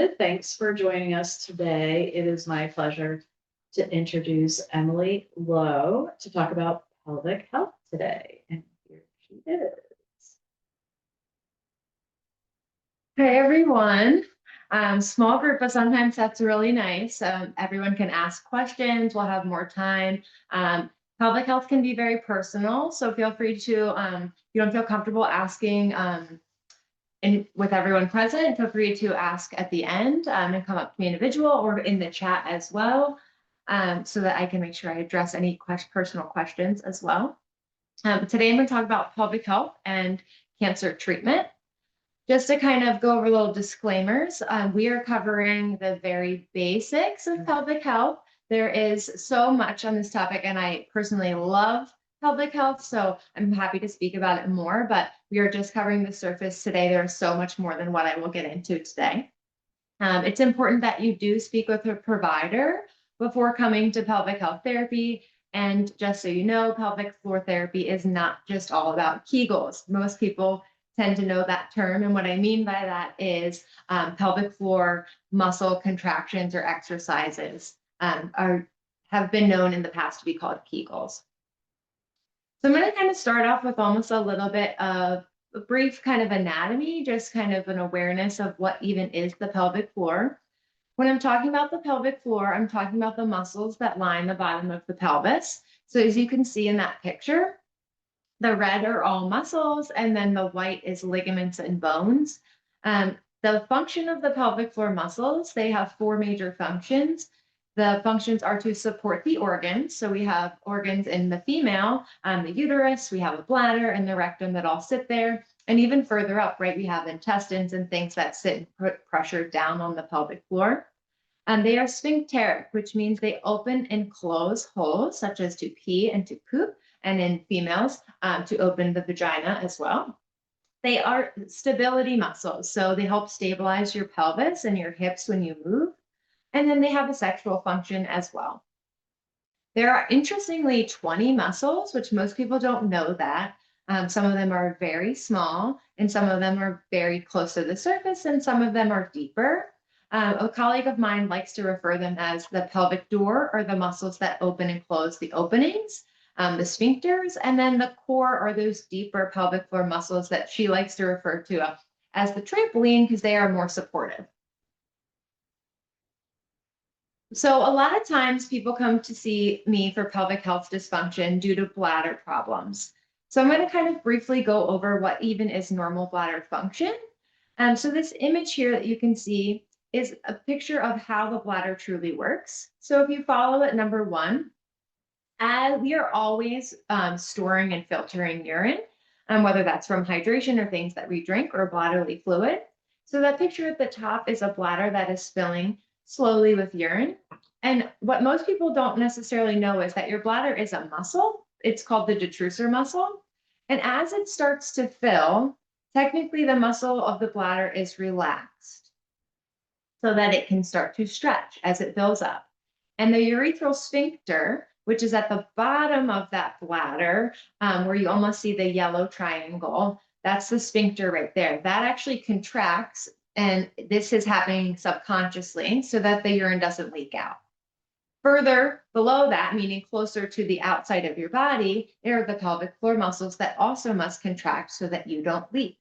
Thanks for joining us today. It is my pleasure to introduce Emily Lowe to talk about pelvic health today. And here she is. Hi, everyone. Small group, but sometimes that's really nice. Everyone can ask questions. We'll have more time. Pelvic health can be very personal, so feel free to, if you don't feel comfortable asking with everyone present, feel free to ask at the end and come up to me individual or in the chat as well, so that I can make sure I address any personal questions as well. Today, I'm going to talk about pelvic health and cancer treatment. Just to kind of go over little disclaimers, we are covering the very basics of pelvic health. There is so much on this topic, and I personally love pelvic health, so I'm happy to speak about it more, but we are just covering the surface today. There's so much more than what I will get into today. It's important that you do speak with a provider before coming to pelvic health therapy. And just so you know, pelvic floor therapy is not just all about Kegels. Most people tend to know that term. And what I mean by that is pelvic floor muscle contractions or exercises have been known in the past to be called Kegels. So I'm going to kind of start off with almost a little bit of a brief kind of anatomy, just kind of an awareness of what even is the pelvic floor. When I'm talking about the pelvic floor, I'm talking about the muscles that line the bottom of the pelvis. So as you can see in that picture, the red are all muscles, and then the white is ligaments and bones. The function of the pelvic floor muscles, they have four major functions. The functions are to support the organs. So we have organs in the female, the uterus, we have a bladder and the rectum that all sit there. And even further up, right, we have intestines and things that sit and put pressure down on the pelvic floor. And they are sphincteric, which means they open and close holes, such as to pee and to poop, and in females, to open the vagina as well. They are stability muscles, so they help stabilize your pelvis and your hips when you move. And then they have a sexual function as well. There are, interestingly, 20 muscles, which most people don't know that. Some of them are very small, and some of them are very close to the surface, and some of them are deeper. A colleague of mine likes to refer them as the pelvic door, or the muscles that open and close the openings, the sphincters, and then the core are those deeper pelvic floor muscles that she likes to refer to as the trampoline, because they are more supportive. So a lot of times people come to see me for pelvic health dysfunction due to bladder problems. So I'm going to kind of briefly go over what even is normal bladder function. So this image here that you can see is a picture of how the bladder truly works. So if you follow it, number one, we are always storing and filtering urine, whether that's from hydration or things that we drink or bodily fluid. So that picture at the top is a bladder that is filling slowly with urine. And what most people don't necessarily know is that your bladder is a muscle. It's called the detrusor muscle. And as it starts to fill, technically the muscle of the bladder is relaxed so that it can start to stretch as it fills up. And the urethral sphincter, which is at the bottom of that bladder, where you almost see the yellow triangle, that's the sphincter right there. That actually contracts, and this is happening subconsciously so that the urine doesn't leak out. Further below that, meaning closer to the outside of your body, there are the pelvic floor muscles that also must contract so that you don't leak.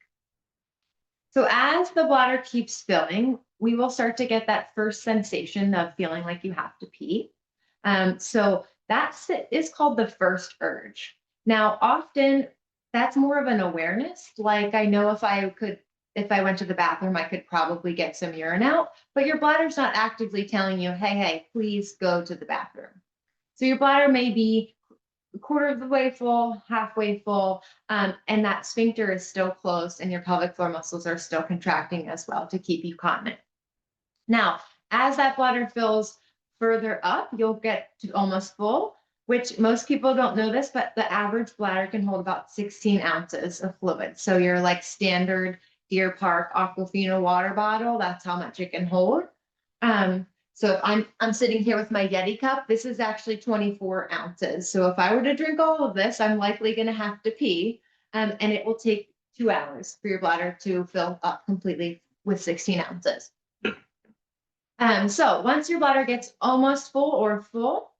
So as the bladder keeps filling, we will start to get that first sensation of feeling like you have to pee. So that is called the first urge. Now, often that's more of an awareness. Like, I know if I went to the bathroom, I could probably get some urine out, but your bladder's not actively telling you, hey, please go to the bathroom. So your bladder may be a quarter of the way full, halfway full, and that sphincter is still closed and your pelvic floor muscles are still contracting as well to keep you continent. Now, as that bladder fills further up, you'll get to almost full, which most people don't know this, but the average bladder can hold about 16 ounces of fluid. So your like standard Deer Park Aquafina water bottle, that's how much it can hold. So if I'm sitting here with my Yeti cup, this is actually 24 ounces. So if I were to drink all of this, I'm likely going to have to pee, and it will take 2 hours for your bladder to fill up completely with 16 ounces. So once your bladder gets almost full or full,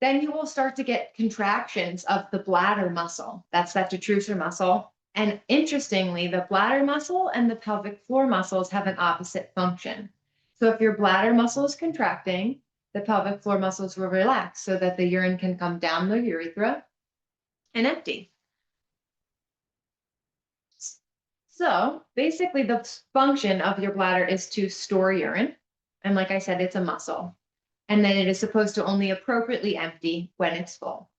then you will start to get contractions of the bladder muscle. That's that detrusor muscle. And interestingly, the bladder muscle and the pelvic floor muscles have an opposite function. So if your bladder muscle is contracting, the pelvic floor muscles will relax so that the urine can come down the urethra and empty. So basically, the function of your bladder is to store urine. And like I said, it's a muscle. And then it is supposed to only appropriately empty when it's full.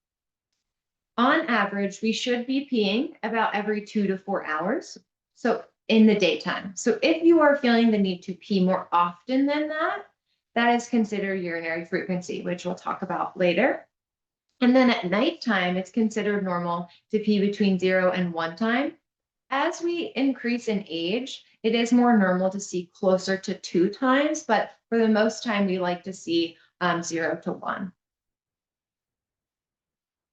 On average, we should be peeing about every 2 to 4 hours. So in the daytime. So if you are feeling the need to pee more often than that, that is considered urinary frequency, which we'll talk about later. And then at nighttime, it's considered normal to pee between 0 and 1 time. As we increase in age, it is more normal to see closer to 2 times, but for the most time, we like to see 0 to 1.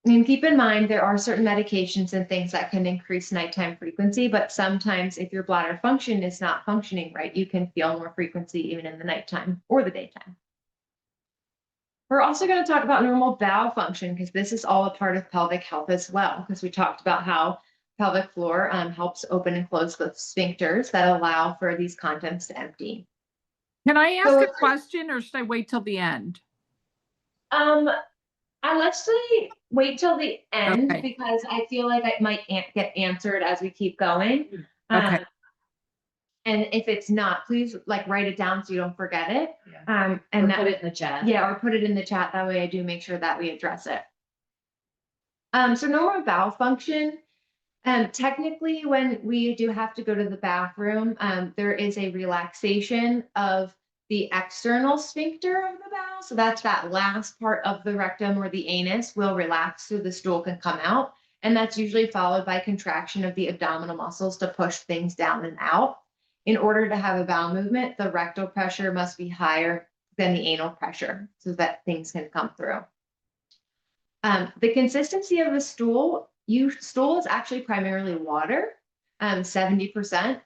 And keep in mind, there are certain medications and things that can increase nighttime frequency, but sometimes if your bladder function is not functioning right, you can feel more frequency even in the nighttime or the daytime. We're also going to talk about normal bowel function because this is all a part of pelvic health as well, because we talked about how pelvic floor helps open and close the sphincters that allow for these contents to empty. Can I ask So a question or should I wait till the end? Let's say wait till the end Okay. because I feel like it might get answered as we keep going. Okay. And if it's not, please like write it down so you don't forget it. Yeah. And Or put it in the chat. yeah, or put it in the chat. That way I do make sure that we address it. So normal bowel function. Technically, when we do have to go to the bathroom, there is a relaxation of the external sphincter of the bowel. So that's that last part of the rectum or the anus will relax so the stool can come out. And that's usually followed by contraction of the abdominal muscles to push things down and out. In order to have a bowel movement, the rectal pressure must be higher than the anal pressure so that things can come through. The consistency of the stool is actually primarily water, 70%.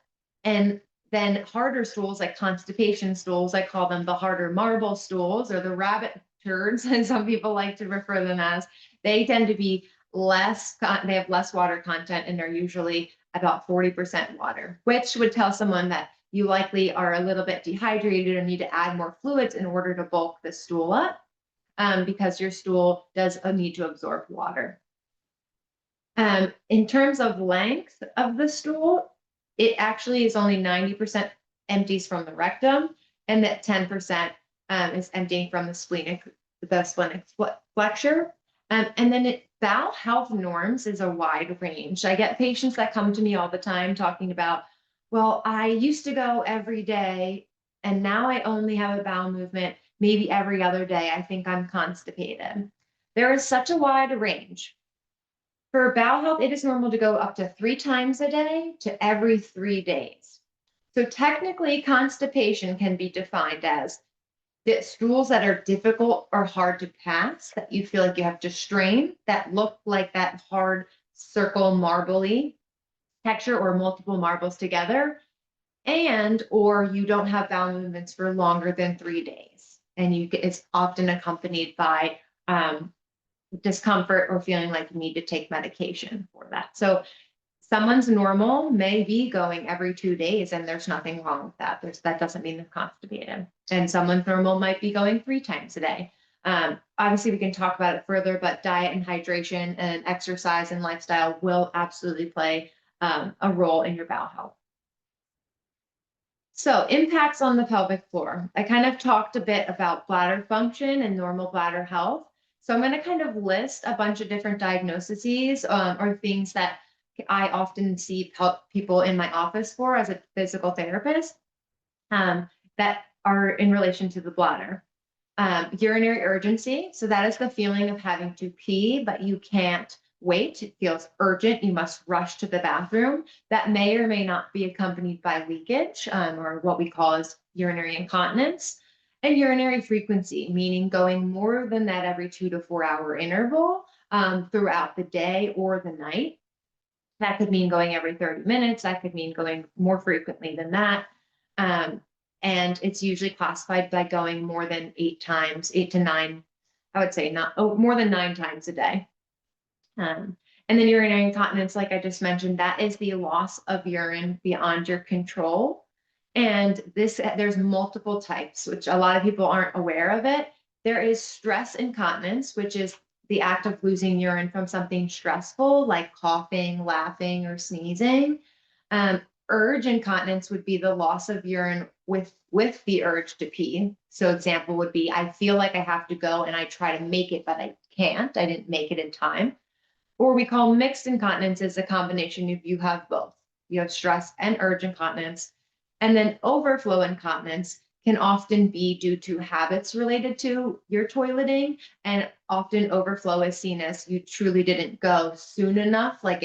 And then harder stools like constipation stools, I call them the harder marble stools or the rabbit turds, and some people like to refer them as, they tend to be they have less water content and they're usually about 40% water, which would tell someone that you likely are a little bit dehydrated and need to add more fluids in order to bulk the stool up. Because your stool does need to absorb water. In terms of length of the stool, it actually is only 90% empties from the rectum, and that 10% is emptying from the splenic flexure. And then bowel health norms is a wide range. I get patients that come to me all the time talking about, well, I used to go every day, and now I only have a bowel movement maybe every other day. I think I'm constipated. There is such a wide range. For bowel health, it is normal to go up to 3 times a day to every 3 days. So technically, constipation can be defined as the stools that are difficult or hard to pass, that you feel like you have to strain, that look like that hard circle marbly texture or multiple marbles together, and or you don't have bowel movements for longer than 3 days. And it's often accompanied by discomfort or feeling like you need to take medication for that. So someone's normal may be going every 2 days and there's nothing wrong with that. That doesn't mean they're constipated. And someone's normal might be going 3 times a day. Obviously, we can talk about it further, but diet and hydration and exercise and lifestyle will absolutely play a role in your bowel health. So impacts on the pelvic floor. I kind of talked a bit about bladder function and normal bladder health. So I'm going to kind of list a bunch of different diagnoses or things that I often see people in my office for as a physical therapist that are in relation to the bladder. Urinary urgency. So that is the feeling of having to pee, but you can't wait. It feels urgent. You must rush to the bathroom. That may or may not be accompanied by leakage or what we call as urinary incontinence. And urinary frequency, meaning going more than that every 2 to 4 hour interval throughout the day or the night. That could mean going every 30 minutes. That could mean going more frequently than that. And it's usually classified by going more than 8 to 9, I would say more than 9 times a day. And then urinary incontinence, like I just mentioned, that is the loss of urine beyond your control. And there's multiple types, which a lot of people aren't aware of it. There is stress incontinence, which is the act of losing urine from something stressful, like coughing, laughing, or sneezing. Urge incontinence would be the loss of urine with the urge to pee. So example would be, I feel like I have to go and I try to make it, but I can't. I didn't make it in time. Or we call mixed incontinence is a combination if you have both. You have stress and urge incontinence. And then overflow incontinence can often be due to habits related to your toileting. And often overflow is seen as you truly didn't go soon enough, like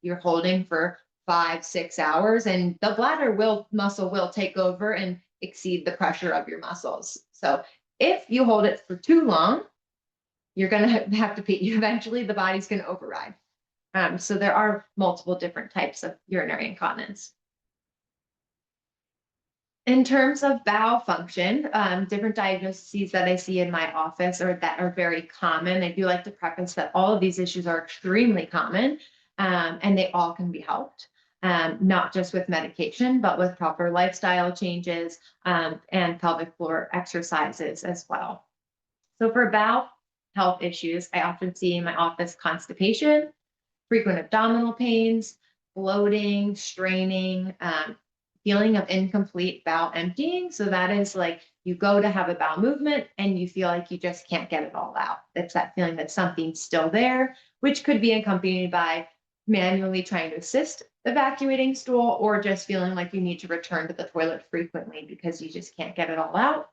you're holding for 5-6 hours, and the muscle will take over and exceed the pressure of your muscles. So if you hold it for too long, you're going to have to pee. Eventually, the body's going to override. So there are multiple different types of urinary incontinence. In terms of bowel function, different diagnoses that I see in my office or that are very common. I do like to preface that all of these issues are extremely common, and they all can be helped. Not just with medication, but with proper lifestyle changes and pelvic floor exercises as well. So for bowel health issues, I often see in my office constipation, frequent abdominal pains, bloating, straining, feeling of incomplete bowel emptying. So that is like you go to have a bowel movement and you feel like you just can't get it all out. It's that feeling that something's still there, which could be accompanied by manually trying to assist evacuating stool or just feeling like you need to return to the toilet frequently because you just can't get it all out.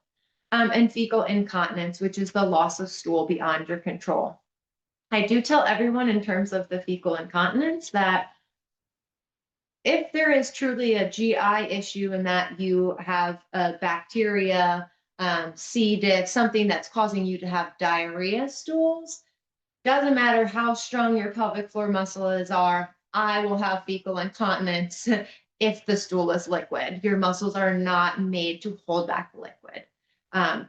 And fecal incontinence, which is the loss of stool beyond your control. I do tell everyone in terms of the fecal incontinence that if there is truly a GI issue and that you have a bacteria, C. diff, something that's causing you to have diarrhea stools, doesn't matter how strong your pelvic floor muscles are, I will have fecal incontinence if the stool is liquid. Your muscles are not made to hold back the liquid.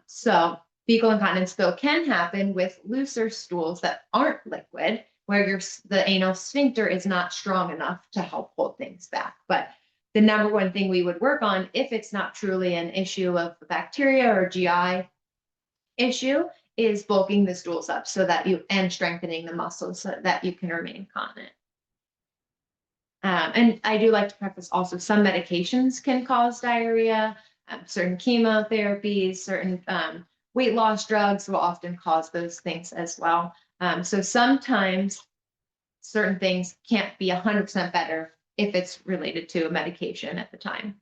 So fecal incontinence though can happen with looser stools that aren't liquid, where the anal sphincter is not strong enough to help hold things back. But the number one thing we would work on, if it's not truly an issue of bacteria or GI issue, is bulking the stools up and strengthening the muscles so that you can remain continent. And I do like to preface also some medications can cause diarrhea. Certain chemotherapies, certain weight loss drugs will often cause those things as well. So sometimes certain things can't be 100% better if it's related to a medication at the time.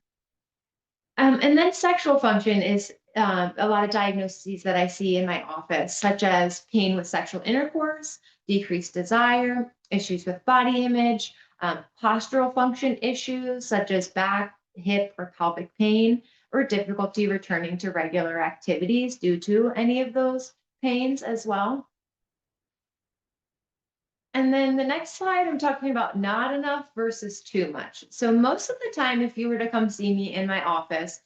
And then sexual function is a lot of diagnoses that I see in my office, such as pain with sexual intercourse, decreased desire, issues with body image, postural function issues such as back, hip, or pelvic pain, or difficulty returning to regular activities due to any of those pains as well. And then the next slide, I'm talking about not enough versus too much. So most of the time, if you were to come see me in my office,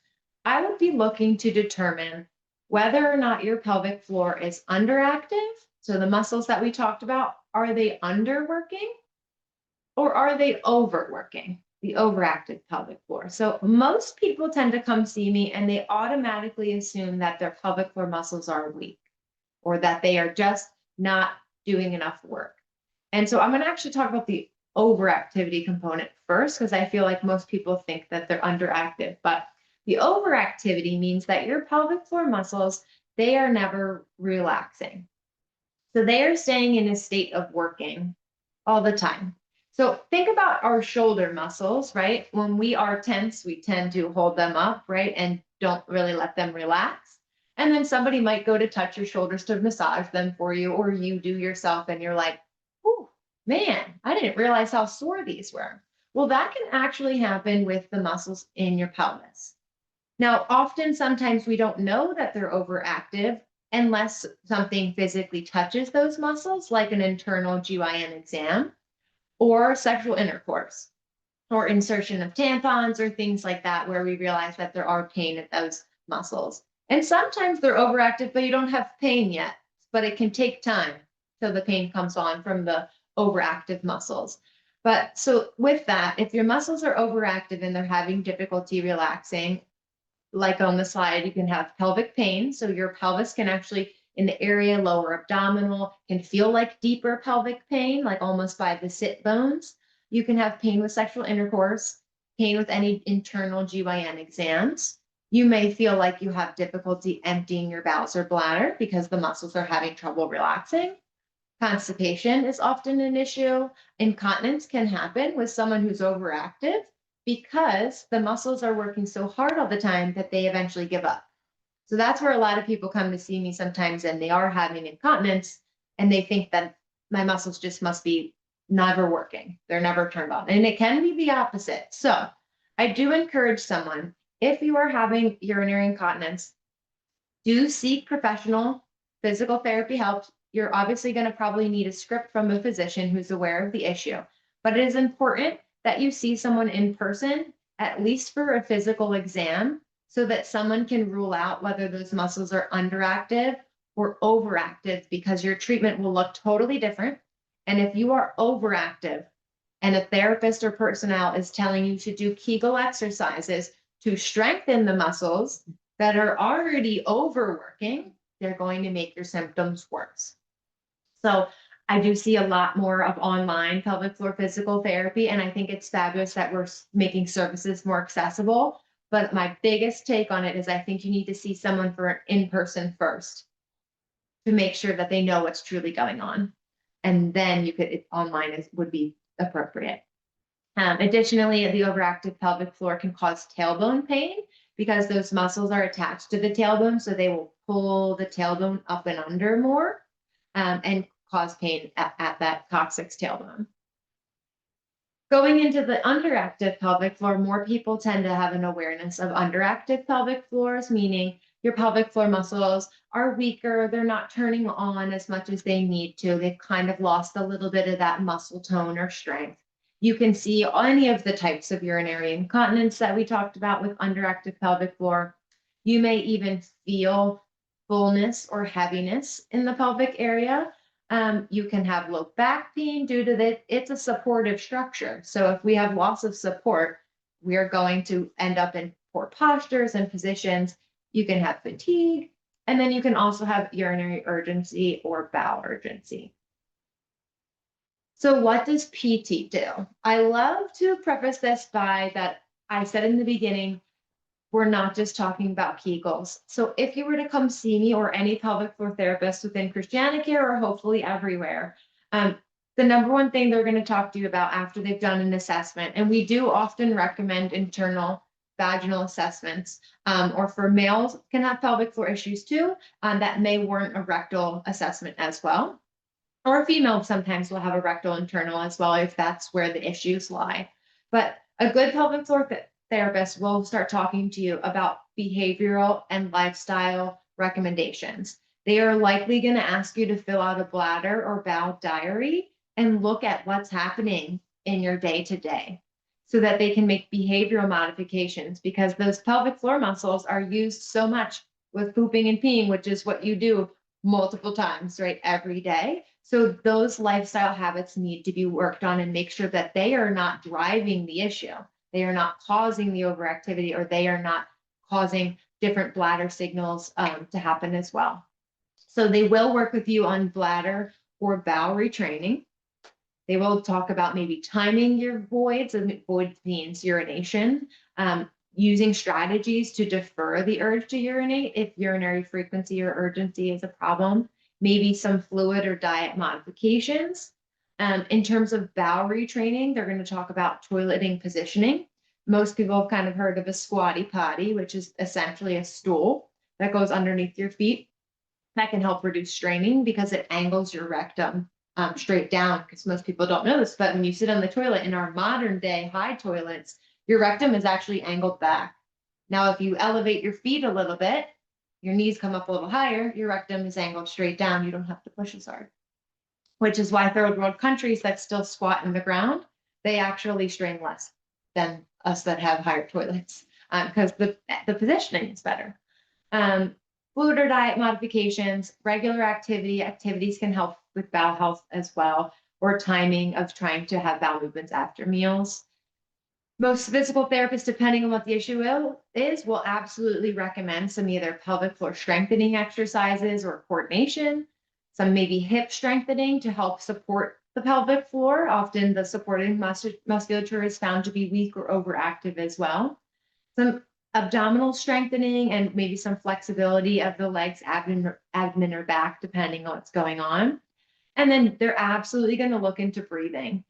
I would be looking to determine whether or not your pelvic floor is underactive. So the muscles that we talked about, are they underworking or are they overworking? The overactive pelvic floor. So most people tend to come see me and they automatically assume that their pelvic floor muscles are weak or that they are just not doing enough work. And so I'm going to actually talk about the overactivity component first, because I feel like most people think that they're underactive. But the overactivity means that your pelvic floor muscles, they are never relaxing. So they are staying in a state of working all the time. So think about our shoulder muscles, right? When we are tense, we tend to hold them up, right? And don't really let them relax. And then somebody might go to touch your shoulders to massage them for you, or you do yourself and you're like, oh, man, I didn't realize how sore these were. Well, that can actually happen with the muscles in your pelvis. Now, sometimes we don't know that they're overactive unless something physically touches those muscles, like an internal GYN exam or sexual intercourse. or insertion of tampons or things like that, where we realize that there are pain at those muscles. And sometimes they're overactive, but you don't have pain yet, but it can take time till the pain comes on from the overactive muscles. But so with that, if your muscles are overactive and they're having difficulty relaxing, like on the slide, you can have pelvic pain. So your pelvis can actually, in the area lower abdominal, can feel like deeper pelvic pain, like almost by the sit bones. You can have pain with sexual intercourse, pain with any internal GYN exams. You may feel like you have difficulty emptying your bowels or bladder because the muscles are having trouble relaxing. Constipation is often an issue. Incontinence can happen with someone who's overactive because the muscles are working so hard all the time that they eventually give up. So that's where a lot of people come to see me sometimes, and they are having incontinence and they think that my muscles just must be never working. They're never turned on. And it can be the opposite. So I do encourage someone, if you are having urinary incontinence, do seek professional physical therapy help. You're obviously going to probably need a script from a physician who's aware of the issue, but it is important that you see someone in person, at least for a physical exam, so that someone can rule out whether those muscles are underactive or overactive, because your treatment will look totally different. And if you are overactive and a therapist or personnel is telling you to do Kegel exercises to strengthen the muscles that are already overworking, they're going to make your symptoms worse. So I do see a lot more of online pelvic floor physical therapy, and I think it's fabulous that we're making services more accessible. But my biggest take on it is I think you need to see someone for in person first to make sure that they know what's truly going on. And then you could, online would be appropriate. Additionally, the overactive pelvic floor can cause tailbone pain because those muscles are attached to the tailbone. So they will pull the tailbone up and under more and cause pain at that coccyx tailbone. Going into the underactive pelvic floor, more people tend to have an awareness of underactive pelvic floors, meaning your pelvic floor muscles are weaker. They're not turning on as much as they need to. They've kind of lost a little bit of that muscle tone or strength. You can see any of the types of urinary incontinence that we talked about with underactive pelvic floor. You may even feel fullness or heaviness in the pelvic area. You can have low back pain due to that. It's a supportive structure. So if we have loss of support, we are going to end up in poor postures and positions. You can have fatigue, and then you can also have urinary urgency or bowel urgency. So what does PT do? I love to preface this by that I said in the beginning, we're not just talking about Kegels. So if you were to come see me or any pelvic floor therapist within Christianicare or hopefully everywhere, the number one thing they're going to talk to you about after they've done an assessment, and we do often recommend internal vaginal assessments, or for males can have pelvic floor issues too, that may warrant a rectal assessment as well. Or female sometimes will have a rectal internal as well if that's where the issues lie. But a good pelvic floor therapist will start talking to you about behavioral and lifestyle recommendations. They are likely going to ask you to fill out a bladder or bowel diary and look at what's happening in your day to day so that they can make behavioral modifications, because those pelvic floor muscles are used so much with pooping and peeing, which is what you do multiple times, right, every day. So those lifestyle habits need to be worked on and make sure that they are not driving the issue. They are not causing the overactivity, or they are not causing different bladder signals to happen as well. So they will work with you on bladder or bowel retraining. They will talk about maybe timing your voids, and voids means urination, using strategies to defer the urge to urinate if urinary frequency or urgency is a problem, maybe some fluid or diet modifications. In terms of bowel retraining, they're going to talk about toileting positioning. Most people have kind of heard of a squatty potty, which is essentially a stool that goes underneath your feet. That can help reduce straining because it angles your rectum straight down, because most people don't know this, but when you sit on the toilet in our modern day high toilets, your rectum is actually angled back. Now, if you elevate your feet a little bit, your knees come up a little higher, your rectum is angled straight down. You don't have to push as hard, which is why third world countries that still squat in the ground, they actually strain less. than us that have higher toilets, because the positioning is better. Food or diet modifications, regular activities can help with bowel health as well, or timing of trying to have bowel movements after meals. Most physical therapists, depending on what the issue is, will absolutely recommend some either pelvic floor strengthening exercises or coordination, some maybe hip strengthening to help support the pelvic floor. Often the supporting musculature is found to be weak or overactive as well. Some abdominal strengthening and maybe some flexibility of the legs, abdomen or back, depending on what's going on. And then they're absolutely going to look into breathing.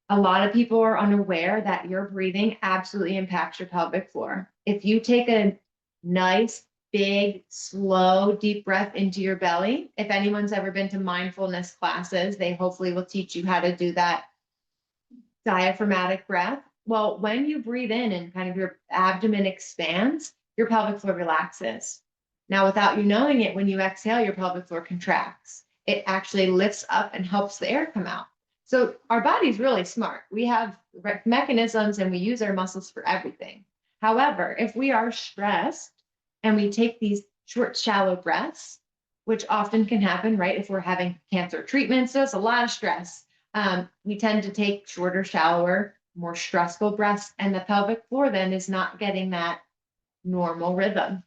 A lot of people are unaware that your breathing absolutely impacts your pelvic floor. If you take a nice, big, slow, deep breath into your belly, if anyone's ever been to mindfulness classes, they hopefully will teach you how to do that diaphragmatic breath. Well, when you breathe in and kind of your abdomen expands, your pelvic floor relaxes. Now, without you knowing it, when you exhale, your pelvic floor contracts. It actually lifts up and helps the air come out. So our body's really smart. We have mechanisms and we use our muscles for everything. However, if we are stressed and we take these short, shallow breaths, which often can happen, right? If we're having cancer treatments, there's a lot of stress. We tend to take shorter, shallower, more stressful breaths, and the pelvic floor then is not getting that normal rhythm.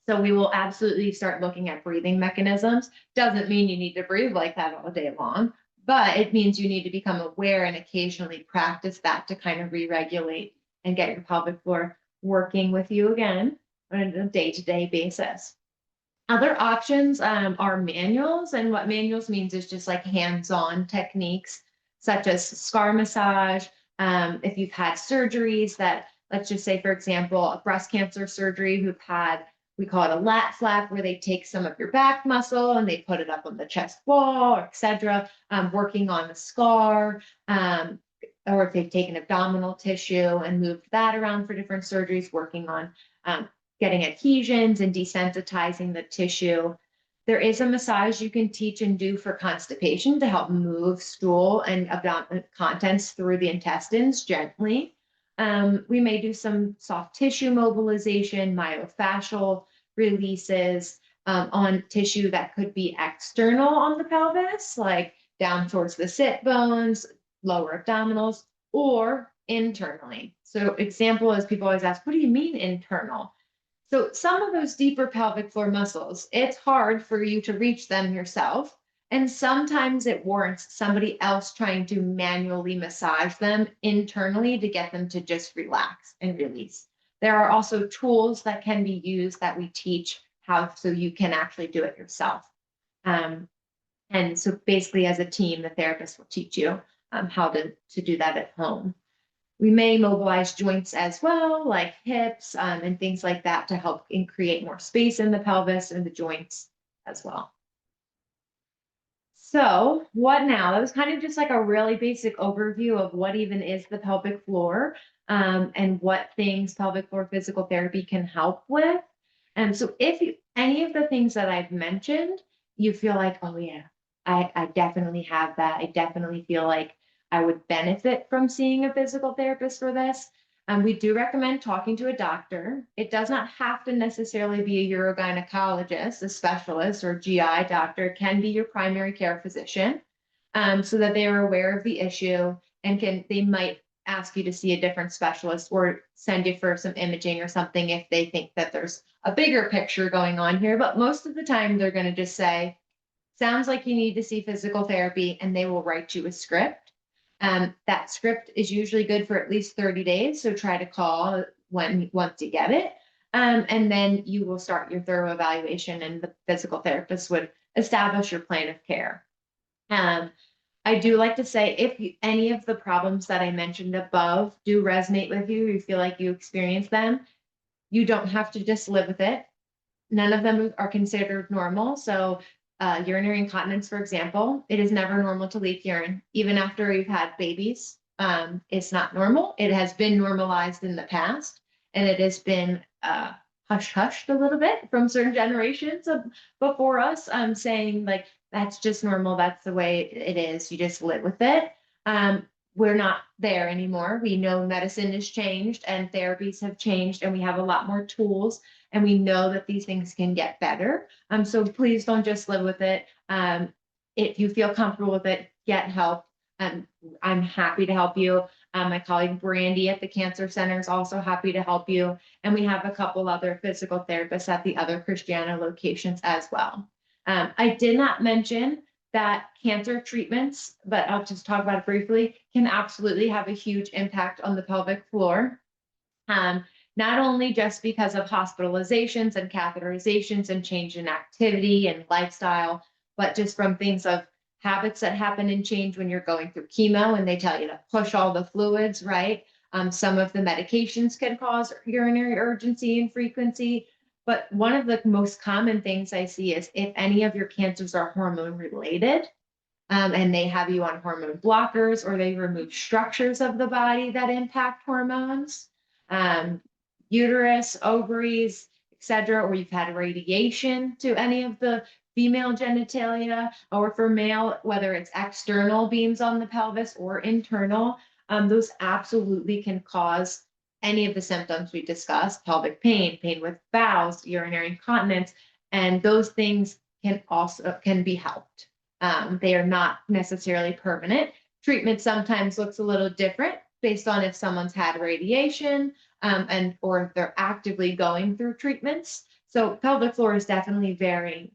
So we will absolutely start looking at breathing mechanisms. Doesn't mean you need to breathe like that all day long, but it means you need to become aware and occasionally practice that to kind of re-regulate and get your pelvic floor working with you again on a day-to-day basis. Other options are manuals, and what manuals means is just like hands-on techniques such as scar massage. If you've had surgeries that, let's just say, for example, a breast cancer surgery who've had, we call it a lat flap, where they take some of your back muscle and they put it up on the chest wall, etc., working on the scar, or if they've taken abdominal tissue and moved that around for different surgeries, working on getting adhesions and desensitizing the tissue. There is a massage you can teach and do for constipation to help move stool and abdominal contents through the intestines gently. We may do some soft tissue mobilization, myofascial releases on tissue that could be external on the pelvis, like down towards the sit bones, lower abdominals, or internally. So example is people always ask, what do you mean internal? So some of those deeper pelvic floor muscles, it's hard for you to reach them yourself. And sometimes it warrants somebody else trying to manually massage them internally to get them to just relax and release. There are also tools that can be used that we teach how so you can actually do it yourself. And so basically as a team, the therapist will teach you how to do that at home. We may mobilize joints as well, like hips and things like that to help create more space in the pelvis and the joints as well. So what now? That was kind of just like a really basic overview of what even is the pelvic floor and what things pelvic floor physical therapy can help with. And so if any of the things that I've mentioned, you feel like, oh yeah, I definitely have that. I definitely feel like I would benefit from seeing a physical therapist for this. We do recommend talking to a doctor. It does not have to necessarily be a urogynecologist, a specialist, or GI doctor. It can be your primary care physician, so that they are aware of the issue and they might ask you to see a different specialist or send you for some imaging or something if they think that there's a bigger picture going on here. But most of the time, they're going to just say, sounds like you need to see physical therapy, and they will write you a script. That script is usually good for at least 30 days. So try to call once you get it. And then you will start your thorough evaluation and the physical therapist would establish your plan of care. I do like to say if any of the problems that I mentioned above do resonate with you, you feel like you experience them, you don't have to just live with it. None of them are considered normal. So urinary incontinence, for example, it is never normal to leak urine, even after you've had babies. It's not normal. It has been normalized in the past, and it has been hush-hushed a little bit from certain generations before us, saying like, that's just normal. That's the way it is. You just live with it. we're not there anymore. We know medicine has changed and therapies have changed, and we have a lot more tools, and we know that these things can get better. So please don't just live with it. If you feel comfortable with it, get help. I'm happy to help you. My colleague Brandy at the Cancer Center is also happy to help you. And we have a couple other physical therapists at the other Christiana locations as well. I did not mention that cancer treatments, but I'll just talk about it briefly, can absolutely have a huge impact on the pelvic floor. Not only just because of hospitalizations and catheterizations and change in activity and lifestyle, but just from things of habits that happen and change when you're going through chemo and they tell you to push all the fluids, right? Some of the medications can cause urinary urgency and frequency. But one of the most common things I see is if any of your cancers are hormone related, and they have you on hormone blockers, or they remove structures of the body that impact hormones, uterus, ovaries, etc., or you've had radiation to any of the female genitalia, or for male, whether it's external beams on the pelvis or internal, those absolutely can cause any of the symptoms we discussed: pelvic pain, pain with bowels, urinary incontinence, and those things can be helped. They are not necessarily permanent. Treatment sometimes looks a little different based on if someone's had radiation, and or if they're actively going through treatments. So pelvic floor is definitely very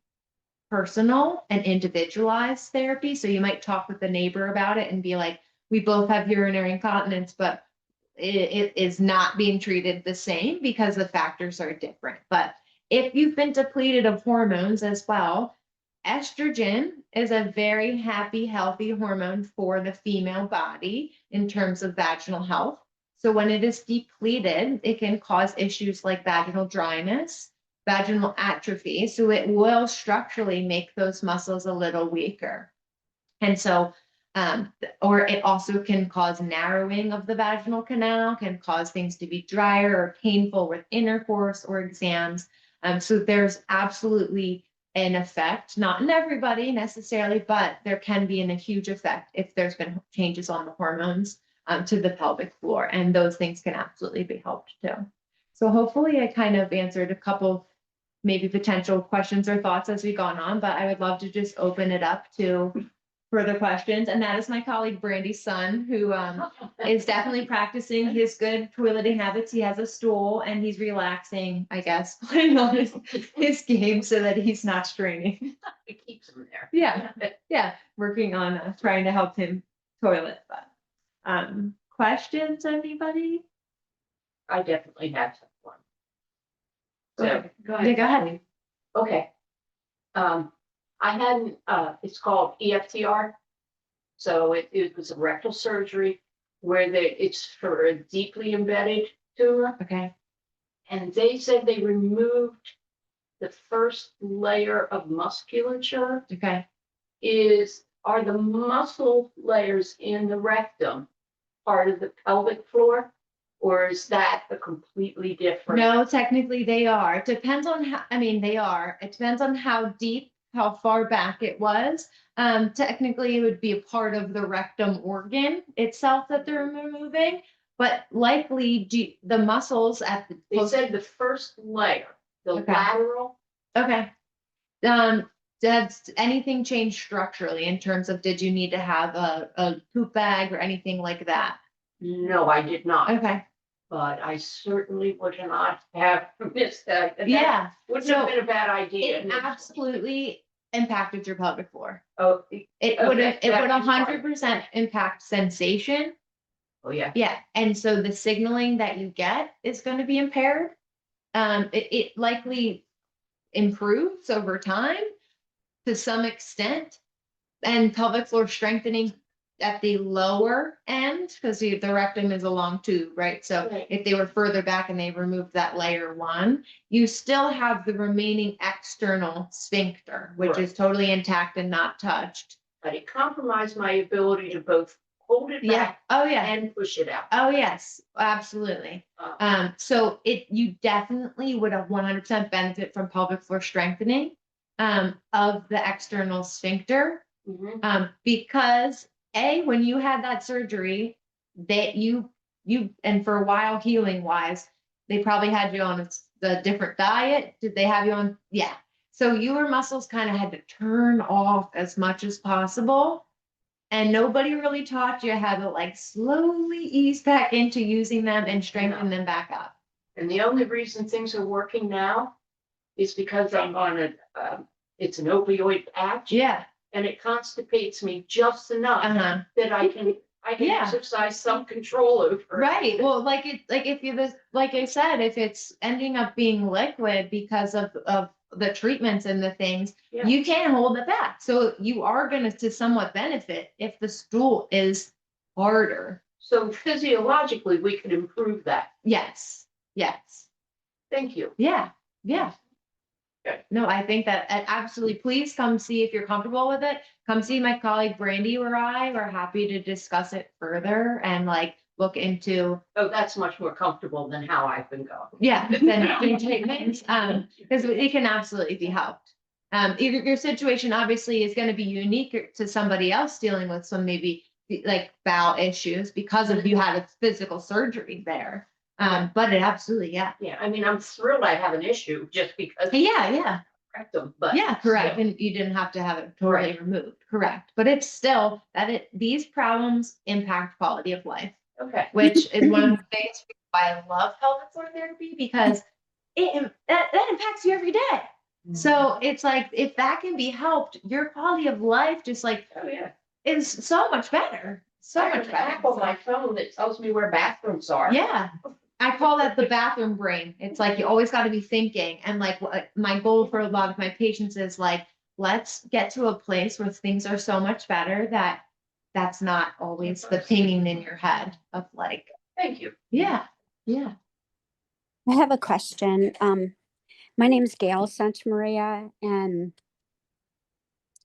personal and individualized therapy. So you might talk with the neighbor about it and be like, we both have urinary incontinence, but it is not being treated the same because the factors are different. But if you've been depleted of hormones as well, estrogen is a very happy, healthy hormone for the female body in terms of vaginal health. So when it is depleted, it can cause issues like vaginal dryness, vaginal atrophy. So it will structurally make those muscles a little weaker. And so, or it also can cause narrowing of the vaginal canal, can cause things to be drier or painful with intercourse or exams. So there's absolutely an effect, not in everybody necessarily, but there can be a huge effect if there's been changes on the hormones to the pelvic floor, and those things can absolutely be helped too. So hopefully I kind of answered a couple maybe potential questions or thoughts as we've gone on, but I would love to just open it up to further questions. And that is my colleague Brandy's son, who is definitely practicing his good toileting habits. He has a stool and he's relaxing, I guess, playing on his game so that he's not straining. It keeps him there. Yeah, working on trying to help him toilet. But questions, anybody? I definitely have one. Go So, ahead. Yeah, go ahead. okay. I had, it's called EFTR. So it was a rectal surgery where it's for a deeply embedded tumor. Okay. And they said they removed the first layer of musculature. Okay. Are the muscle layers in the rectum part of the pelvic floor? Or is that a completely different? No, technically they are. It depends on how, they are. It depends on how deep, how far back it was. Technically it would be a part of the rectum organ itself that they're removing, but likely the muscles at the. They said the first layer, the Okay. lateral. Okay. Does anything change structurally in terms of, did you need to have a poop bag or anything like that? No, I did not. Okay. But I certainly would not have missed that. That Yeah. Wouldn't So have been a bad idea. It absolutely impacted your pelvic floor. Oh, It would 100% impact sensation. oh, yeah. Yeah. And so the signaling that you get is going to be impaired. It likely improves over time to some extent. And pelvic floor strengthening at the lower end, because the rectum is a long tube, right? So Right. if they were further back and they removed that layer one, you still have the remaining external sphincter, which Right. is totally intact and not touched. But it compromised my ability to both hold it Yeah. back Oh, yeah. and push it out. Oh, yes, absolutely. So you definitely would have 100% benefit from pelvic floor strengthening of the external sphincter, Mhm. because when you had that surgery, that and for a while healing wise, they probably had you on the different diet. Did they have you on? Yeah. So your muscles kind of had to turn off as much as possible. And nobody really taught you how to like slowly ease back into using them and strengthen them back up. And the only reason things are working now is because I'm on it's an opioid patch. Yeah. And it constipates me just enough Uh-huh. that I can Yeah. exercise some control over it. Right. Well, like if you like I said, if it's ending up being liquid because of the treatments and the things, Yeah. you can't hold it back. So you are going to somewhat benefit if the stool is harder. So physiologically, we could improve that. Yes. Yes. Thank you. Yeah. Yeah. Okay. No, I think that absolutely. Please come see if you're comfortable with it. Come see my colleague Brandy or I. We're happy to discuss it further and like look into. Oh, that's much more comfortable than how I've been going. Yeah, then treatments, because it can absolutely be helped. Your situation obviously is going to be unique to somebody else dealing with some maybe like bowel issues because of you had a physical surgery there. But it absolutely, yeah. Yeah, I mean, I'm thrilled I have an issue just because. Yeah. Rectum, but. Yeah, correct. still. And you didn't have to have it totally Right. removed, correct. But it's still these problems impact quality of life, Okay. which is one of the biggest reasons why I love pelvic floor therapy, because that impacts you every day. So it's like, if that can be helped, your quality of life just like Oh, yeah. is so much better. So I have much an better. app on my phone that tells me where bathrooms are. Yeah. I call that the bathroom brain. It's like you always got to be thinking. And like my goal for a lot of my patients is like, let's get to a place where things are so much better that that's not always the pinging in your head of like, Thank you. yeah. I have a question. My name's Gail Santamaria, and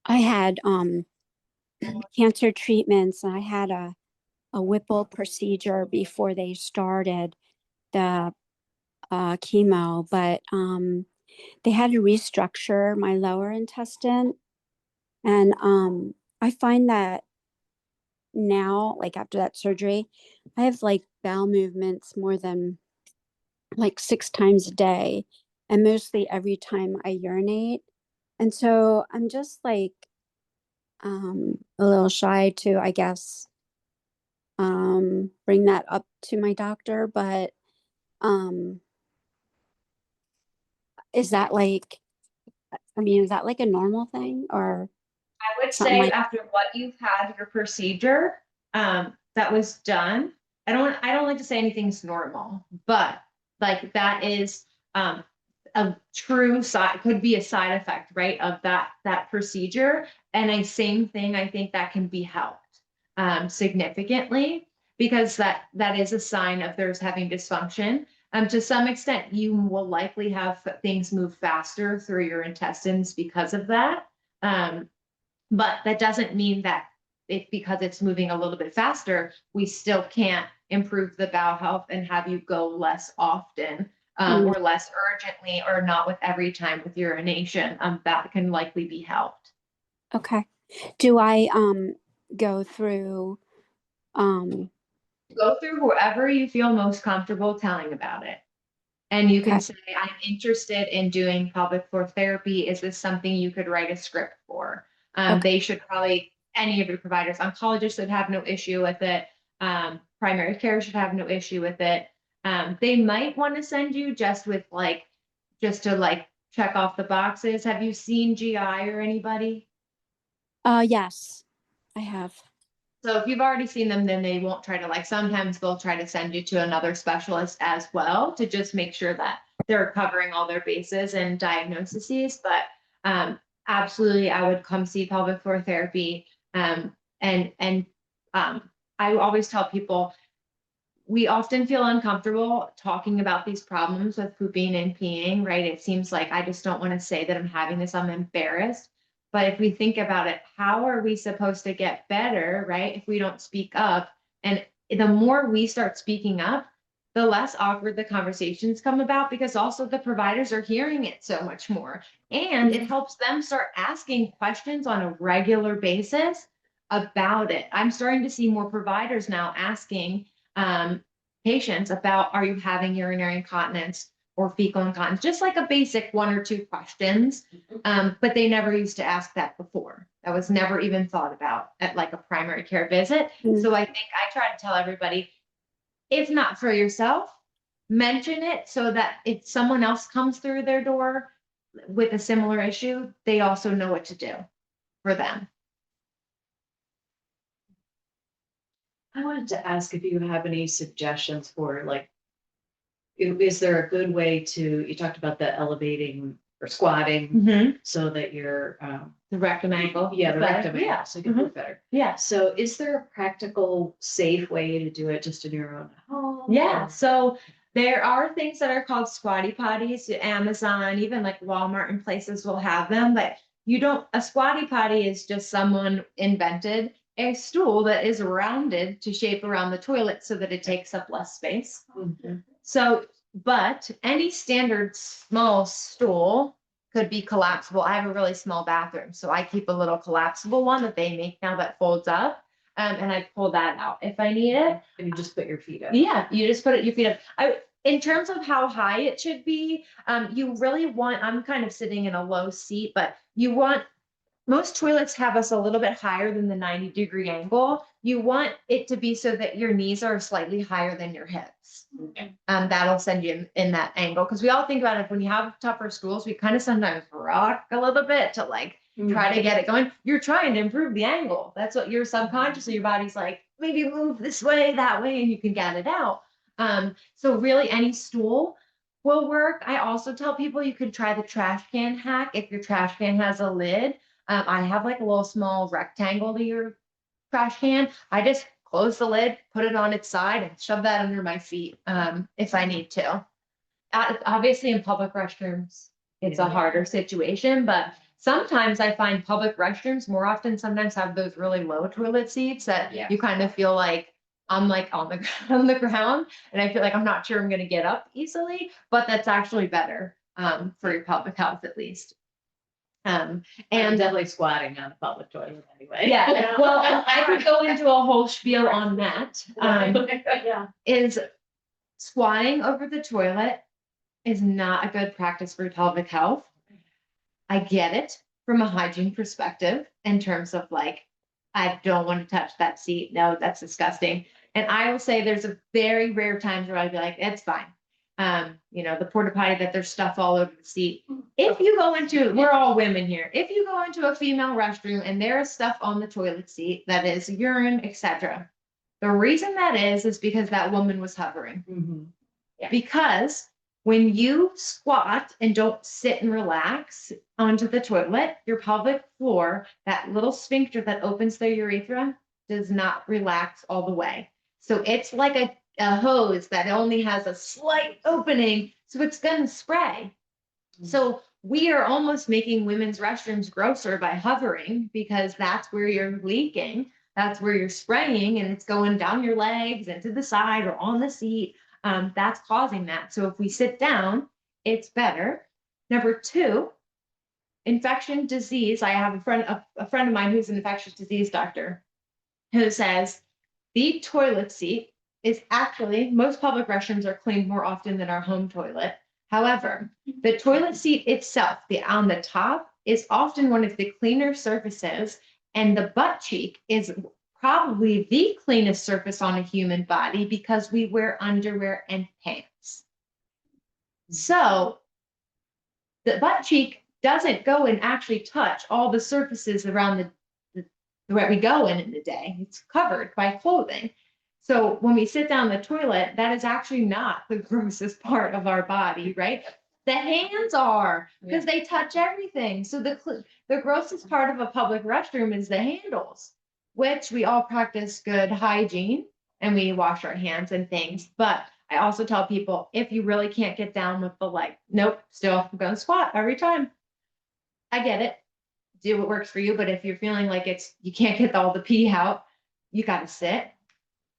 I had cancer treatments, and I had a Whipple procedure before they started the chemo, but they had to restructure my lower intestine, and I find that now, like after that surgery, I have like bowel movements more than like 6 times a day, and mostly every time I urinate. And so I'm just like a little shy to, I guess, bring that up to my doctor. But um is that like, I mean, is that like a normal thing or I would something say like? after what you've had your procedure, that was done. I don't like to say anything's normal, but like that is a true side, could be a side effect, right, of that procedure. And a same thing, I think that can be helped significantly, because that is a sign of there's having dysfunction. To some extent, you will likely have things move faster through your intestines because of that. But that doesn't mean that because it's moving a little bit faster, we still can't improve the bowel health and have you go less often or less urgently, or not with every time with urination. That can likely be helped. Okay. Do I go through Go through whoever you feel most comfortable telling about it. And you can say, I'm interested in doing pelvic floor therapy. Is this something you could write a script for? They should probably, any of your providers, oncologists should have no issue with it. Primary care should have no issue with it. They might want to send you just with like, just to like check off the boxes. Have you seen GI or anybody? yes, I have. So if you've already seen them, then they won't try to like, sometimes they'll try to send you to another specialist as well to just make sure that they're covering all their bases and diagnoses. But absolutely, I would come see pelvic floor therapy. And I always tell people, we often feel uncomfortable talking about these problems with pooping and peeing, right? It seems like I just don't want to say that I'm having this, I'm embarrassed. But if we think about it, how are we supposed to get better, right? If we don't speak up, and the more we start speaking up, the less awkward the conversations come about, because also the providers are hearing it so much more. And it helps them start asking questions on a regular basis about it. I'm starting to see more providers now asking patients about, are you having urinary incontinence or fecal incontinence? Just like a basic 1 or 2 questions. But they never used to ask that before. That was never even thought about at like a primary care visit. Mm. So I think I try to tell everybody, if not for yourself, mention it so that if someone else comes through their door with a similar issue, they also know what to do for them. I wanted to ask if you have any suggestions for like, is there a good way to, you talked about the elevating or squatting so that you're, The rectum angle. yeah, the Better. rectum Yeah. angle, so you can move better. Yeah. So is there a practical, safe way to do it just in your own home? Yeah. or- So there are things that are called squatty potties. Amazon, even like Walmart and places will have them, but you don't, a squatty potty is just someone invented a stool that is rounded to shape around the toilet so that it takes up less space. Mhm. So, but any standard small stool could be collapsible. I have a really small bathroom, so I keep a little collapsible one that they make now that folds up. And I pull that out if I need it. And you just put your feet up. Yeah, you just put it, your feet up. In terms of how high it should be, you really want, I'm kind of sitting in a low seat, but you want, most toilets have us a little bit higher than the 90-degree angle. You want it to be so that your knees are slightly higher than your hips. Okay. That'll send you in that angle. Because we all think about it, when you have tougher stools, we kind of sometimes rock a little bit to like try to get it going. You're trying to improve the angle. That's what you're subconsciously, your body's like, maybe move this way, that way, and you can get it out. So really any stool will work. I also tell people you can try the trash can hack if your trash can has a lid. I have like a little small rectangle to your trash can. I just close the lid, put it on its side, and shove that under my feet if I need to. Obviously, in public restrooms, it's a harder situation, but sometimes I find public restrooms more often sometimes have those really low toilet seats that Yeah. you kind of feel like I'm like on the on the ground, and I feel like I'm not sure I'm going to get up easily, but that's actually better for your public health at least. And And definitely squatting on the public toilet anyway. yeah, well, I could go into a whole spiel on that. Yeah. Is squatting over the toilet is not a good practice for pelvic health. I get it from a hygiene perspective in terms of like, I don't want to touch that seat. No, that's disgusting. And I will say there's a very rare times where I'd be like, it's fine. The porta potty that there's stuff all over the seat. If you go into, we're all women here. If you go into a female restroom and there is stuff on the toilet seat that is urine, etc. The reason that is because that woman was hovering. Mhm. Because when you squat and don't sit and relax onto the toilet, your pelvic floor, that little sphincter that opens the urethra, does not relax all the way. So it's like a hose that only has a slight opening, so it's going to spray. So we are almost making women's restrooms grosser by hovering because that's where you're leaking. That's where you're spraying and it's going down your legs and to the side or on the seat. That's causing that. So if we sit down, it's better. Number 2, infection disease. I have a friend of mine who's an infectious disease doctor who says the toilet seat is actually, most public restrooms are cleaned more often than our home toilet. However, the toilet seat itself, on the top, is often one of the cleaner surfaces, and the butt cheek is probably the cleanest surface on a human body because we wear underwear and pants. So the butt cheek doesn't go and actually touch all the surfaces around where we go in the day. It's covered by clothing. So when we sit down the toilet, that is actually not the grossest part of our body, right? The hands are, because they touch everything. So the grossest part of a public restroom is the handles, which we all practice good hygiene and we wash our hands and things. But I also tell people, if you really can't get down with the like, nope, still I'm gonna squat every time. I get it. Do what works for you. But if you're feeling like you can't get all the pee out, you gotta sit.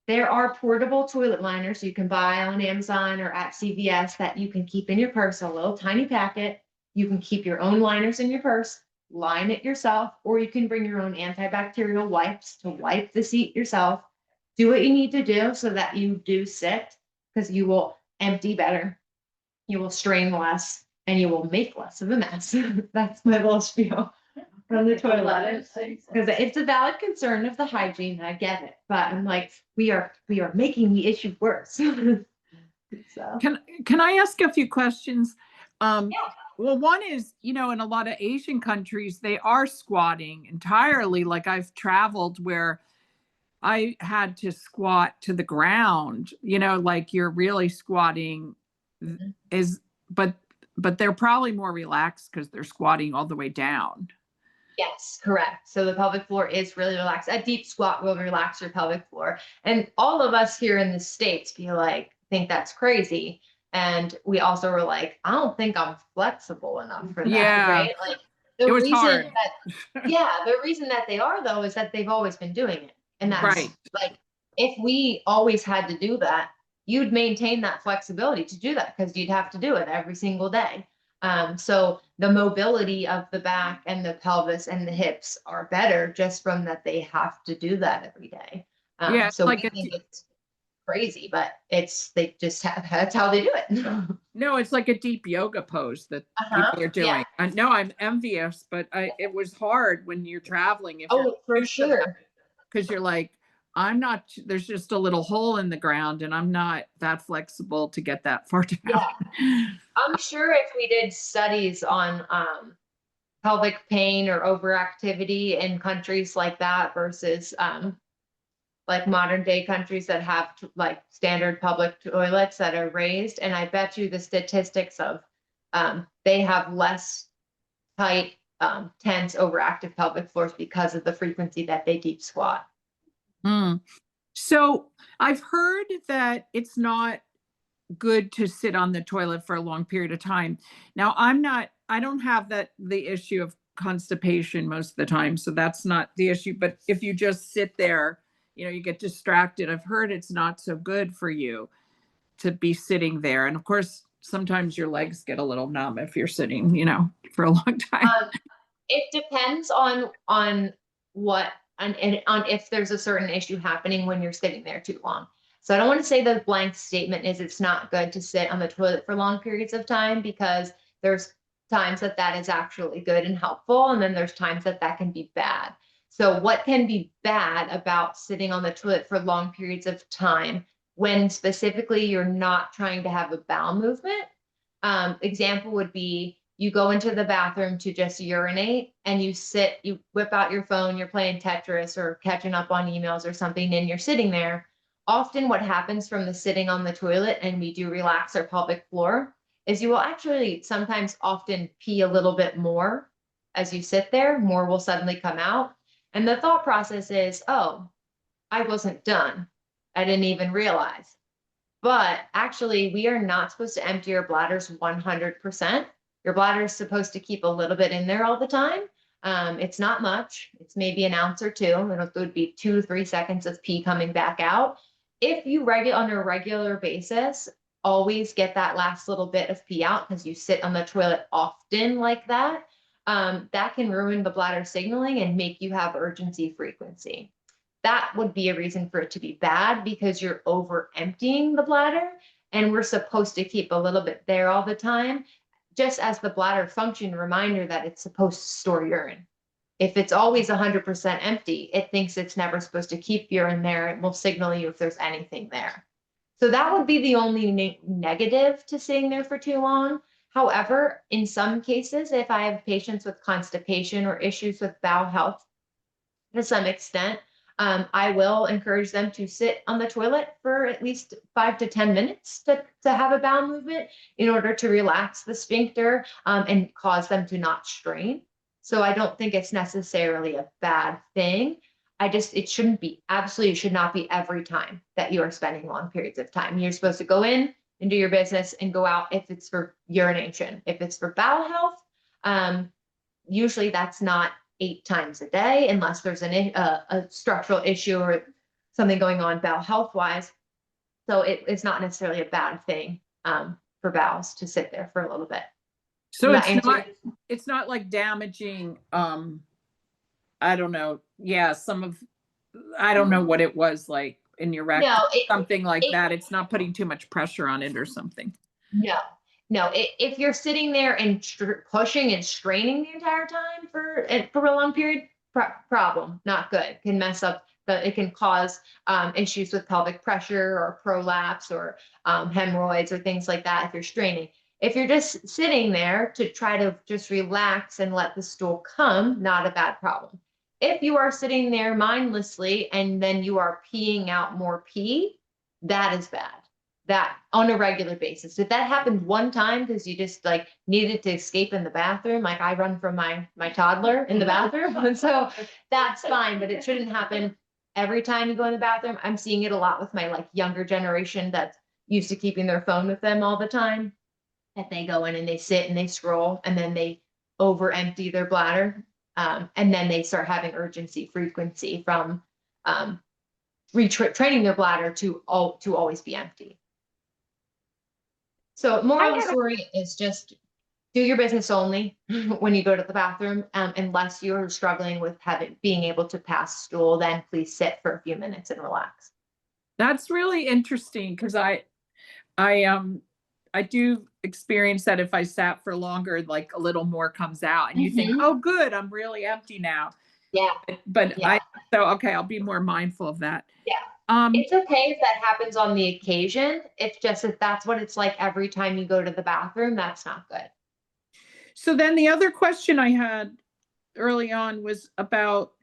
There are portable toilet liners you can buy on Amazon or at CVS that you can keep in your purse, a little tiny packet. You can keep your own liners in your purse. line it yourself, or you can bring your own antibacterial wipes to wipe the seat yourself. Do what you need to do so that you do sit, because you will empty better, you will strain less, and you will make less of a mess. That's my little spiel from the toilet. Because it's a valid concern of the hygiene, I get it, but I'm like, we are making the issue worse. So, Can I ask a few questions? Yeah. Well, one is, in a lot of Asian countries, they are squatting entirely. Like I've traveled where I had to squat to the ground, like you're really squatting is, but they're probably more relaxed because they're squatting all the way down. yes, correct. So the pelvic floor is really relaxed. A deep squat will relax your pelvic floor. And all of us here in the States think that's crazy. And we also were like, I don't think I'm flexible enough for that, Yeah. right? Like It was hard. the reason that they are though is that they've always been doing it. And that's Right. like, if we always had to do that, you'd maintain that flexibility to do that because you'd have to do it every single day. So the mobility of the back and the pelvis and the hips are better just from that they have to do that every day. Yeah, So like we think it's crazy, but they just have, that's how they do it. no, it's like a deep yoga pose that people are Yeah. doing. I know I'm envious, but it was hard when you're traveling. If you're Oh, for sure. because you're like, there's just a little hole in the ground and I'm not that flexible to get that far down. Yeah. I'm sure if we did studies on pelvic pain or overactivity in countries like that versus like modern day countries that have like standard public toilets that are raised, and I bet you the statistics of they have less tight, tense, overactive pelvic floors because of the frequency that they deep squat. Mm. So I've heard that it's not good to sit on the toilet for a long period of time. Now, I don't have the issue of constipation most of the time, so that's not the issue. But if you just sit there, you get distracted. I've heard it's not so good for you to be sitting there. And of course, sometimes your legs get a little numb if you're sitting, for a long time. It depends on what and on if there's a certain issue happening when you're sitting there too long. So I don't want to say the blank statement is it's not good to sit on the toilet for long periods of time, because there's times that is actually good and helpful, and then there's times that can be bad. So what can be bad about sitting on the toilet for long periods of time when specifically you're not trying to have a bowel movement? Example would be you go into the bathroom to just urinate and you whip out your phone, you're playing Tetris or catching up on emails or something, and you're sitting there. Often what happens from the sitting on the toilet, and we do relax our pelvic floor, is you will actually sometimes often pee a little bit more as you sit there, more will suddenly come out. And the thought process is, oh, I wasn't done. I didn't even realize. But actually, we are not supposed to empty our bladders 100%. Your bladder is supposed to keep a little bit in there all the time. It's not much. It's maybe an ounce or two. It would be 2 to 3 seconds of pee coming back out. If you on a regular basis, always get that last little bit of pee out because you sit on the toilet often like that, that can ruin the bladder signaling and make you have urgency frequency. That would be a reason for it to be bad, because you're over emptying the bladder, and we're supposed to keep a little bit there all the time, just as the bladder function reminder that it's supposed to store urine. If it's always 100% empty, it thinks it's never supposed to keep urine there. It will signal you if there's anything there. So that would be the only negative to sitting there for too long. However, in some cases, if I have patients with constipation or issues with bowel health to some extent, I will encourage them to sit on the toilet for at least 5 to 10 minutes to have a bowel movement in order to relax the sphincter and cause them to not strain. So I don't think it's necessarily a bad thing. It shouldn't be, absolutely should not be every time that you are spending long periods of time. You're supposed to go in and do your business and go out if it's for urination. If it's for bowel health, usually that's not 8 times a day, unless there's a structural issue or something going on bowel health wise. So it's not necessarily a bad thing for bowels to sit there for a little bit. So That it's not like damaging, I don't know. Yeah, I don't know what it was like in your rectum, No, something like it- that. It's not putting too much pressure on it or something. no, no. If you're sitting there and pushing and straining the entire time for a long period, problem, not good. Can mess up it can cause issues with pelvic pressure or prolapse or hemorrhoids or things like that if you're straining. If you're just sitting there to try to just relax and let the stool come, not a bad problem. If you are sitting there mindlessly and then you are peeing out more pee, that is bad. That on a regular basis. If that happened one time because you just like needed to escape in the bathroom, like I run from my toddler in the bathroom, and so that's fine, but it shouldn't happen every time you go in the bathroom. I'm seeing it a lot with my like younger generation that's used to keeping their phone with them all the time. And they go in and they sit and they scroll and then they over empty their bladder. And then they start having urgency frequency from training their bladder to always be empty. So moral of the story is just do your business only when you go to the bathroom, unless you're struggling with being able to pass stool, then please sit for a few minutes and relax. That's really interesting because I do experience that if I sat for longer, like a little more comes out and you think, oh, good, I'm really empty now. Yeah. But Yeah. okay, I'll be more mindful of that. Yeah. It's okay if that happens on the occasion. If that's what it's like every time you go to the bathroom, that's not good. So then the other question I had early on was about,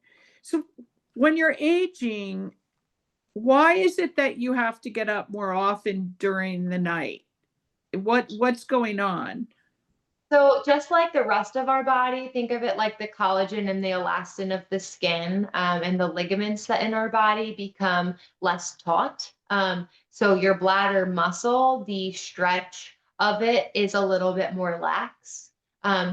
so when you're aging, why is it that you have to get up more often during the night? What's going on? So just like the rest of our body, think of it like the collagen and the elastin of the skin, and the ligaments that in our body become less taut. So your bladder muscle, the stretch of it is a little bit more lax.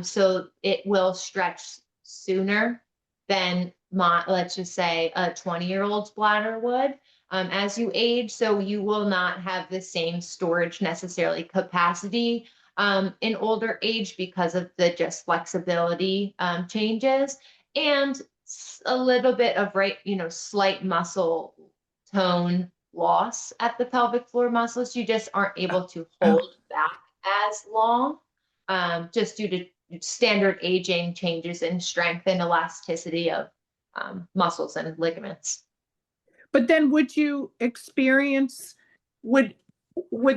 So it will stretch sooner than let's just say a 20-year-old's bladder would. As you age, so you will not have the same storage necessarily capacity in older age because of the just flexibility changes and a little bit of slight muscle tone loss at the pelvic floor muscles. You just aren't able to hold back as long, just due to standard aging changes in strength and elasticity of muscles and ligaments. But then would you experience, would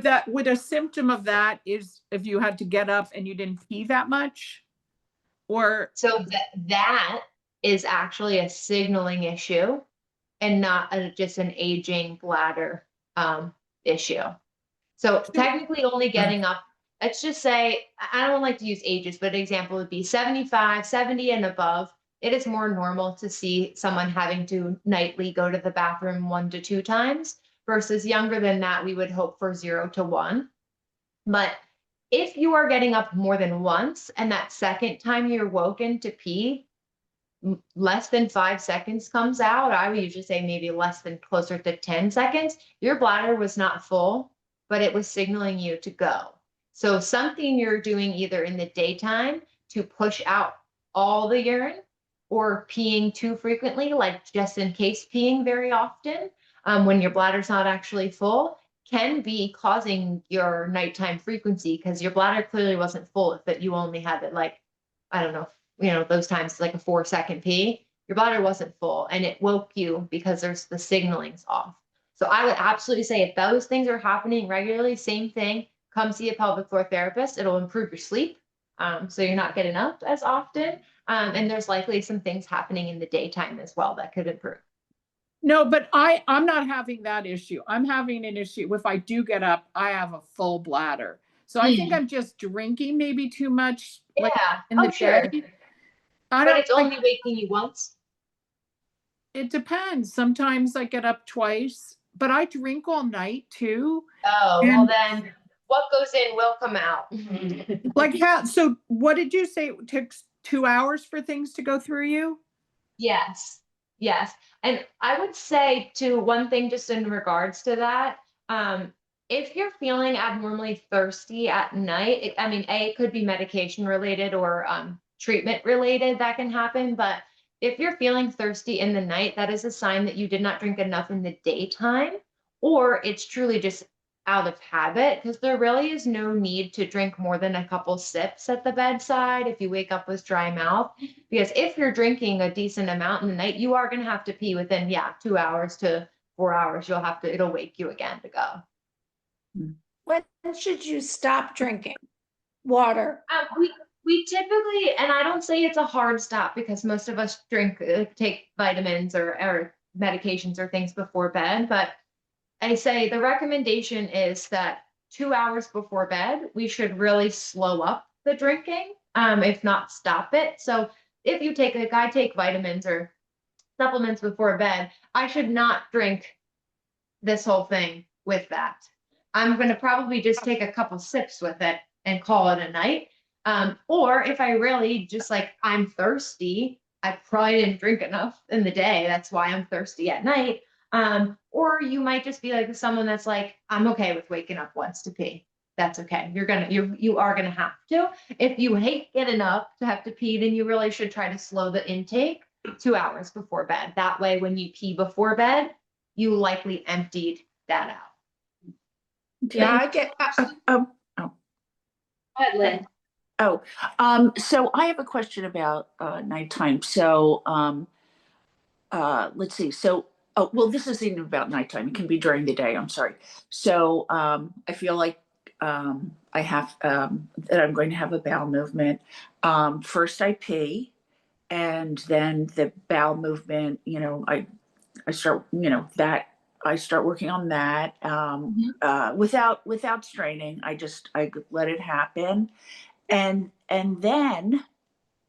a symptom of that is if you had to get up and you didn't pee that much? Or so that is actually a signaling issue and not just an aging bladder issue. So technically only getting up, let's just say, I don't like to use ages, but an example would be 75, 70 and above. It is more normal to see someone having to nightly go to the bathroom 1 to 2 times versus younger than that, we would hope for 0 to 1. But if you are getting up more than once and that second time you're woken to pee, less than 5 seconds comes out, I would usually say maybe less than closer to 10 seconds, your bladder was not full, but it was signaling you to go. So something you're doing either in the daytime to push out all the urine or peeing too frequently, like just in case peeing very often, when your bladder's not actually full, can be causing your nighttime frequency because your bladder clearly wasn't full if you only had it like, I don't know, those times like a 4-second pee, your bladder wasn't full and it woke you because there's the signaling's off. So I would absolutely say if those things are happening regularly, same thing, come see a pelvic floor therapist. It'll improve your sleep. So you're not getting up as often. And there's likely some things happening in the daytime as well that could improve. no, but I'm not having that issue. I'm having an issue. If I do get up, I have a full bladder. So I think I'm just drinking maybe too much, like in the day. But it's only waking you once. It depends. Sometimes I get up twice, but I drink all night too. Oh, well then what goes in will come out. Like how, so what did you say? It takes 2 hours for things to go through you? Yes. Yes. And I would say to one thing just in regards to that, if you're feeling abnormally thirsty at night, I mean, it could be medication related or treatment related that can happen. But if you're feeling thirsty in the night, that is a sign that you did not drink enough in the daytime, or it's truly just out of habit, because there really is no need to drink more than a couple sips at the bedside if you wake up with dry mouth. Because if you're drinking a decent amount in the night, you are going to have to pee within, 2 hours to 4 hours. It'll wake you again to go. When should you stop drinking water? We typically, and I don't say it's a hard stop because most of us take vitamins or medications or things before bed, but I say the recommendation is that 2 hours before bed, we should really slow up the drinking, if not stop it. So if you I take vitamins or supplements before bed, I should not drink this whole thing with that. I'm going to probably just take a couple sips with it and call it a night. Or if I really just I'm thirsty, I probably didn't drink enough in the day. That's why I'm thirsty at night. Or you might just be like someone that's like, I'm okay with waking up once to pee. That's okay. You are gonna have to. If you hate getting up to have to pee, then you really should try to slow the intake 2 hours before bed. That way, when you pee before bed, you likely emptied that out. Yeah, I get, Go ahead, Lynn. So I have a question about nighttime. So let's see. So, well, this isn't even about nighttime. It can be during the day. I'm sorry. So I feel like I have that I'm going to have a bowel movement. First I pee, and then the bowel movement. I start. I start working on that without straining. I let it happen, and then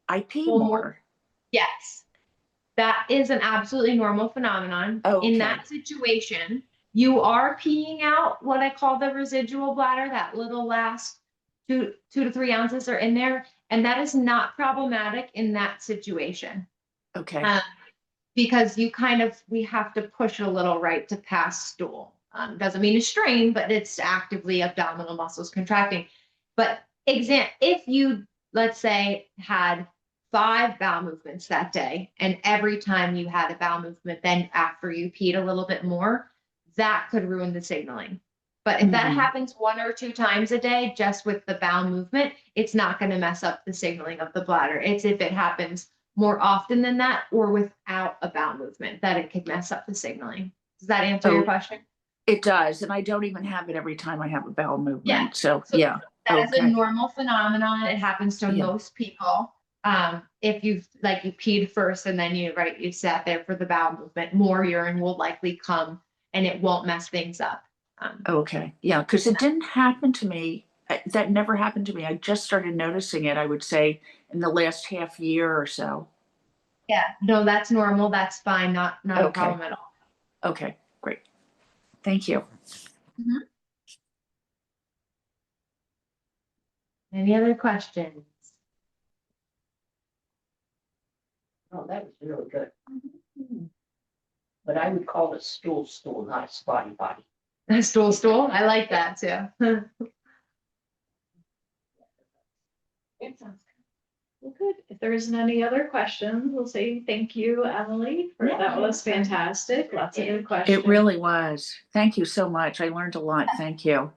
I pee Well, more. Yes, that is an absolutely normal phenomenon. Okay. In that situation, you are peeing out what I call the residual bladder, that little last 2 to 3 ounces are in there. And that is not problematic in that situation. Okay. Because we have to push a little right to pass stool. Doesn't mean to strain, but it's actively abdominal muscles contracting. But if you, let's say, had 5 bowel movements that day, and every time you had a bowel movement, then after you peed a little bit more, that could ruin the signaling. But if that happens 1 or 2 times a day, just with the bowel movement, it's not going to mess up the signaling of the bladder. It's if it happens more often than that, or without a bowel movement, that it could mess up the signaling. Does that answer your question? It does, and I don't even have it every time I have a bowel movement. Yeah. So So yeah. That is a Okay. normal phenomenon. It happens to Yeah. most people. If you peed first and then you sat there for the bowel movement, more urine will likely come and it won't mess things up. Okay. Yeah, because it didn't happen to me. That never happened to me. I just started noticing it, I would say, in the last half year or so. Yeah, no, that's normal. That's fine. Not a Okay. problem at all. Okay, great. Thank you. Any other questions? Oh, that was really good. But I would call it stool, not a spotty body. Stool. I like that too. It sounds good. Well, good. If there isn't any other questions, we'll say thank you, Emily, that was fantastic. Lots of good questions. It really was. Thank you so much. I learned a lot. Thank you.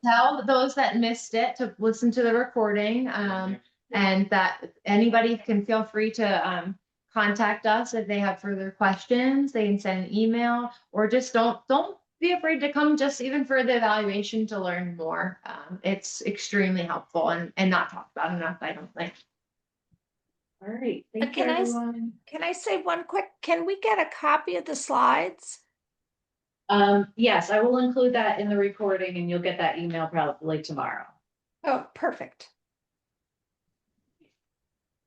Tell those that missed it to listen to the recording, and that anybody can feel free to contact us if they have further questions. They can send an email, or just don't be afraid to come just even for the evaluation to learn more. It's extremely helpful and not talked about enough, I don't think. All right. Thank you, Can I s- everyone. can I say one quick, can we get a copy of the slides? Yes, I will include that in the recording and you'll get that email probably tomorrow. Oh, perfect.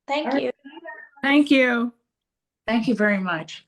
Thank All right. you. Thank you. Thank you very much.